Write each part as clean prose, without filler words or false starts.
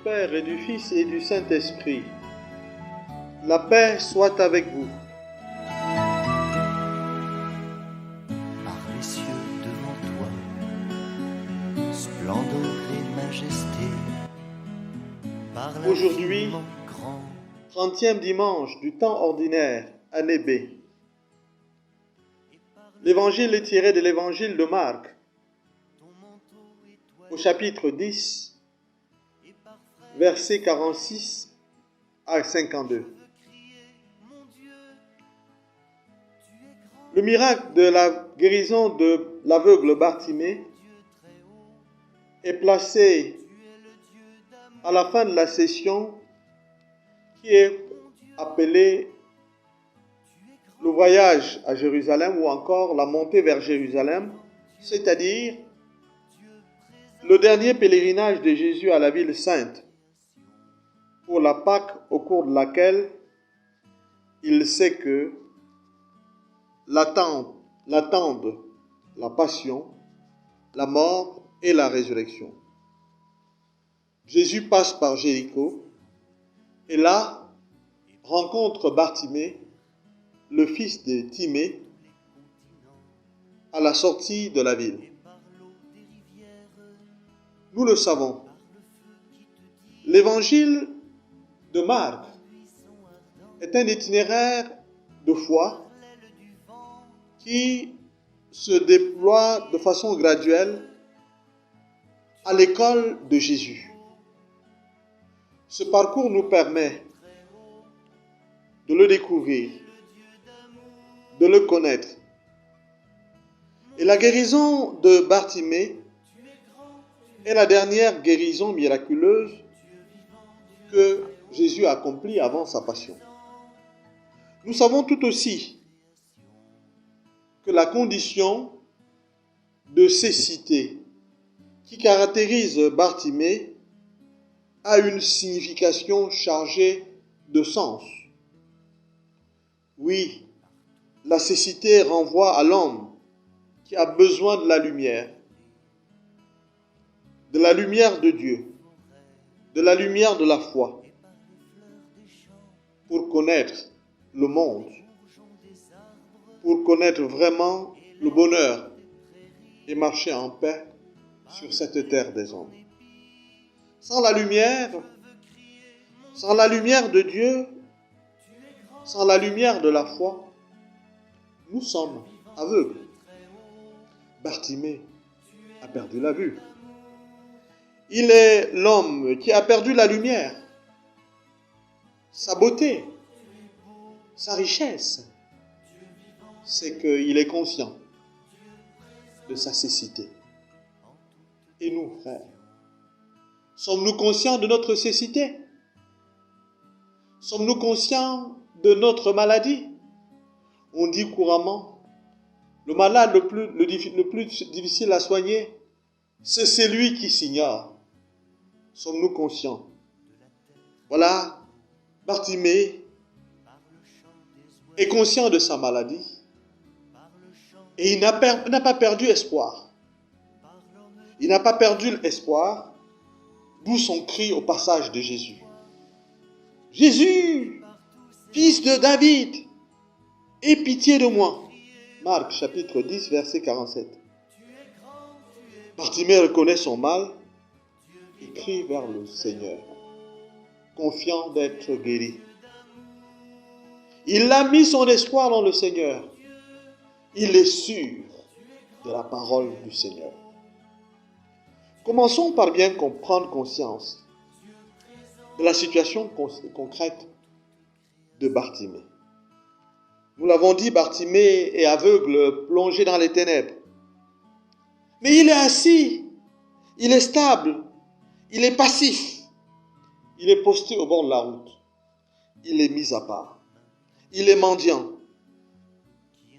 Père et du Fils et du Saint-Esprit. La paix soit avec vous. Par les cieux devant toi, splendeur et majesté. Par Aujourd'hui, l'infiniment grand, 30e dimanche du temps ordinaire, année B. L'évangile est tiré de l'évangile de Marc, au chapitre 10, versets 46 à 52. Le miracle de la guérison de l'aveugle Bartimée est placé à la fin de la session qui est appelée le voyage à Jérusalem ou encore la montée vers Jérusalem, c'est-à-dire le dernier pèlerinage de Jésus à la ville sainte pour la Pâque au cours de laquelle il sait que l'attendent la passion, la mort et la résurrection. Jésus passe par Jéricho et là rencontre Bartimée, le fils de Timée, à la sortie de la ville. Nous le savons, l'évangile de Marc est un itinéraire de foi qui se déploie de façon graduelle à l'école de Jésus. Ce parcours nous permet de le découvrir, de le connaître. Et la guérison de Bartimée est la dernière guérison miraculeuse que Jésus a accomplie avant sa passion. Nous savons tout aussi que la condition de cécité qui caractérise Bartimée a une signification chargée de sens. Oui, la cécité renvoie à l'homme qui a besoin de la lumière de Dieu, de la lumière de la foi, pour connaître le monde, pour connaître vraiment le bonheur et marcher en paix sur cette terre des hommes. Sans la lumière de Dieu, sans la lumière de la foi, nous sommes aveugles. Bartimée a perdu la vue. Il est l'homme qui a perdu la lumière, sa beauté, sa richesse. C'est qu'il est conscient de sa cécité. Et nous, frères, sommes-nous conscients de notre cécité? Sommes-nous conscients de notre maladie? On dit couramment, le malade le plus difficile à soigner, c'est celui qui s'ignore. Sommes-nous conscients? Voilà, Bartimée est conscient de sa maladie et il n'a pas perdu espoir. Il n'a pas perdu l'espoir, d'où son cri au passage de Jésus. Jésus, fils de David, aie pitié de moi. Marc chapitre 10, verset 47. Bartimée reconnaît son mal et crie vers le Seigneur, confiant d'être guéri. Il a mis son espoir dans le Seigneur. Il est sûr de la parole du Seigneur. Commençons par bien prendre conscience de la situation concrète de Bartimée. Nous l'avons dit, Bartimée est aveugle, plongé dans les ténèbres. Mais il est assis, il est stable, il est passif. Il est posté au bord de la route. Il est mis à part. Il est mendiant.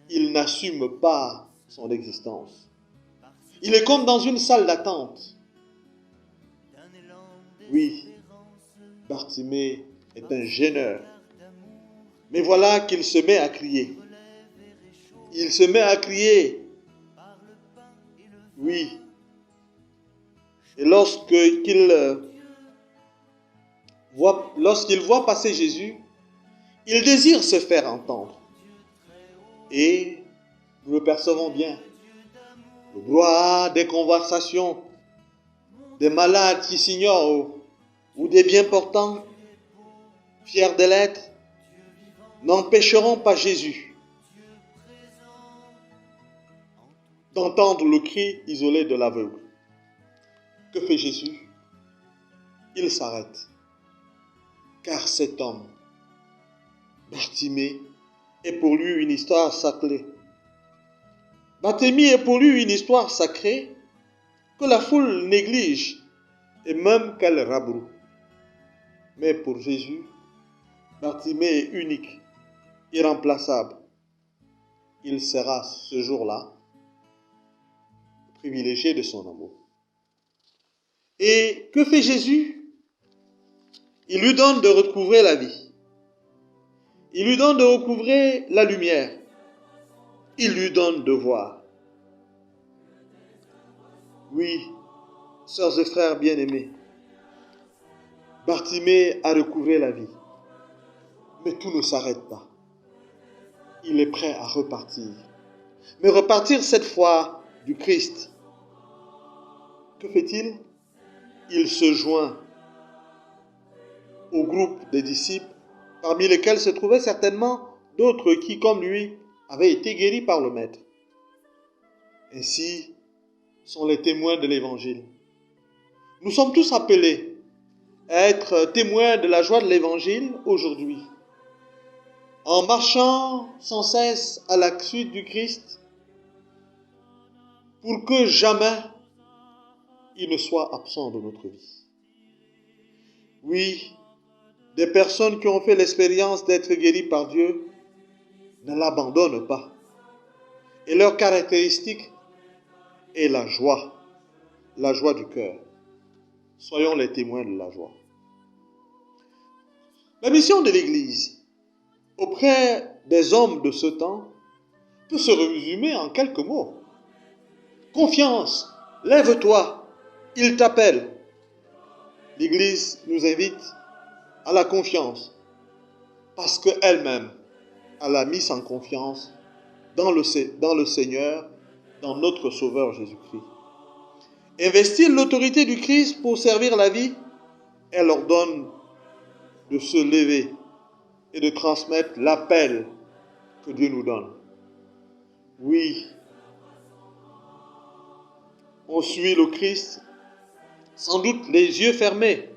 Il n'assume pas son existence. Il est comme dans une salle d'attente. Oui, Bartimée est un gêneur. Mais voilà qu'il se met à crier. Il se met à crier. Oui. Et lorsqu'il lorsqu'il voit passer Jésus, il désire se faire entendre. Et nous le percevons bien. Le brouhaha des conversations, des malades qui s'ignorent ou des bien portants, fiers de l'être, n'empêcheront pas Jésus d'entendre le cri isolé de l'aveugle. Que fait Jésus? Il s'arrête. Car cet homme, Bartimée, est pour lui une histoire sacrée. Bartimée est pour lui une histoire sacrée que la foule néglige et même qu'elle rabroue. Mais pour Jésus, Bartimée est unique, irremplaçable. Il sera ce jour-là privilégié de son amour. Et que fait Jésus? Il lui donne de recouvrer la vie. Il lui donne de recouvrer la lumière. Il lui donne de voir. Oui, sœurs et frères bien-aimés, Bartimée a recouvré la vie. Mais tout ne s'arrête pas. Il est prêt à repartir. Mais repartir cette fois du Christ. Que fait-il? Il se joint au groupe des disciples, parmi lesquels se trouvaient certainement d'autres qui, comme lui, avaient été guéris par le Maître. Ainsi sont les témoins de l'Évangile. Nous sommes tous appelés à être témoins de la joie de l'Évangile aujourd'hui, en marchant sans cesse à la suite du Christ, pour que jamais il ne soit absent de notre vie. Oui, des personnes qui ont fait l'expérience d'être guéries par Dieu ne l'abandonnent pas. Et leur caractéristique est la joie du cœur. Soyons les témoins de la joie. La mission de l'Église auprès des hommes de ce temps peut se résumer en quelques mots. Confiance, lève-toi, il t'appelle. L'Église nous invite à la confiance parce qu'elle-même, elle a mis sa confiance dans le Seigneur, dans notre Sauveur Jésus-Christ. Investir l'autorité du Christ pour servir la vie, elle ordonne de se lever et de transmettre l'appel que Dieu nous donne. Oui, on suit le Christ, sans doute les yeux fermés,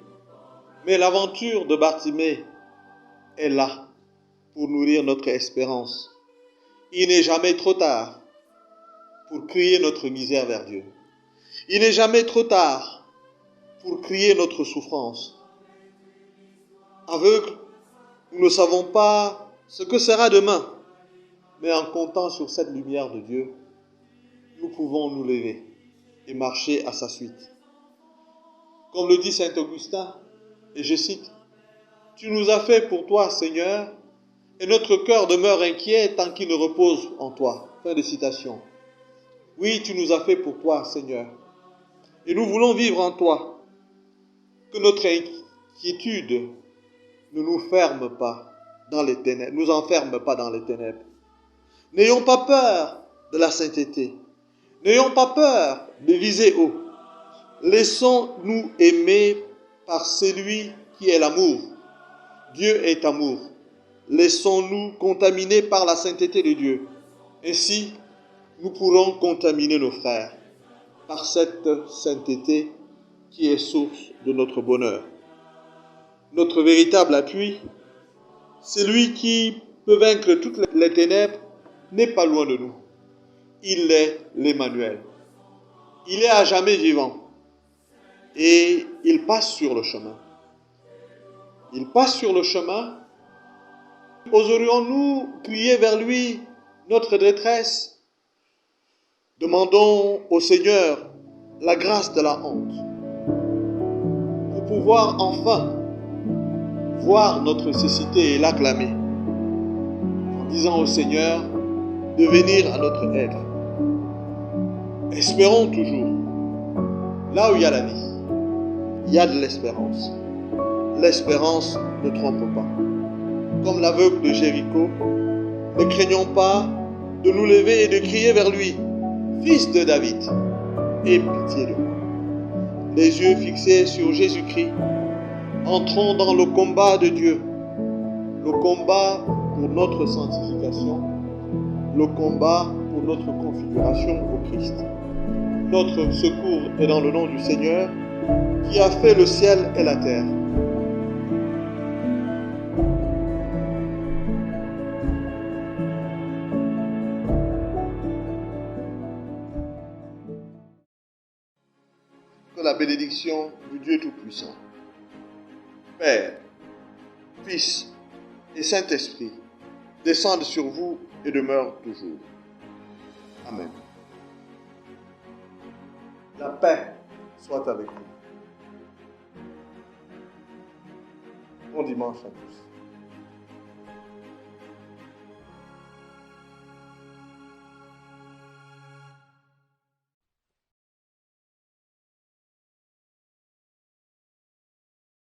mais l'aventure de Bartimée est là pour nourrir notre espérance. Il n'est jamais trop tard pour crier notre misère vers Dieu. Il n'est jamais trop tard pour crier notre souffrance. Aveugles, nous ne savons pas ce que sera demain, mais en comptant sur cette lumière de Dieu, nous pouvons nous lever et marcher à sa suite. Comme le dit saint Augustin, et je cite, « Tu nous as fait pour toi, Seigneur, et notre cœur demeure inquiet tant qu'il ne repose en toi. » Fin de citation. Oui, tu nous as fait pour toi, Seigneur, et nous voulons vivre en toi. Que notre inquiétude ne nous ferme pas dans les ténèbres, nous enferme pas dans les ténèbres. N'ayons pas peur de la sainteté. N'ayons pas peur de viser haut. Laissons-nous aimer par celui qui est l'amour. Dieu est amour. Laissons-nous contaminer par la sainteté de Dieu. Ainsi, nous pourrons contaminer nos frères par cette sainteté qui est source de notre bonheur. Notre véritable appui, celui qui peut vaincre toutes les ténèbres, n'est pas loin de nous. Il est l'Emmanuel. Il est à jamais vivant. Et il passe sur le chemin. Il passe sur le chemin. Oserions-nous crier vers lui notre détresse? Demandons au Seigneur la grâce de la honte pour pouvoir enfin voir notre nécessité et l'acclamer en disant au Seigneur de venir à notre aide. Espérons toujours. Là où il y a la vie, il y a de l'espérance. l'espérance ne trompe pas. Comme l'aveugle de Jéricho, ne craignons pas de nous lever et de crier vers lui, Fils de David, aie pitié de moi. Les yeux fixés sur Jésus-Christ, entrons dans le combat de Dieu, le combat pour notre sanctification, le combat pour notre configuration au Christ. Notre secours est dans le nom du Seigneur qui a fait le ciel et la terre. Que la bénédiction du Dieu Tout-Puissant, Père, Fils et Saint-Esprit descendent sur vous et demeurent toujours. Amen. La paix soit avec vous. Bon dimanche à tous.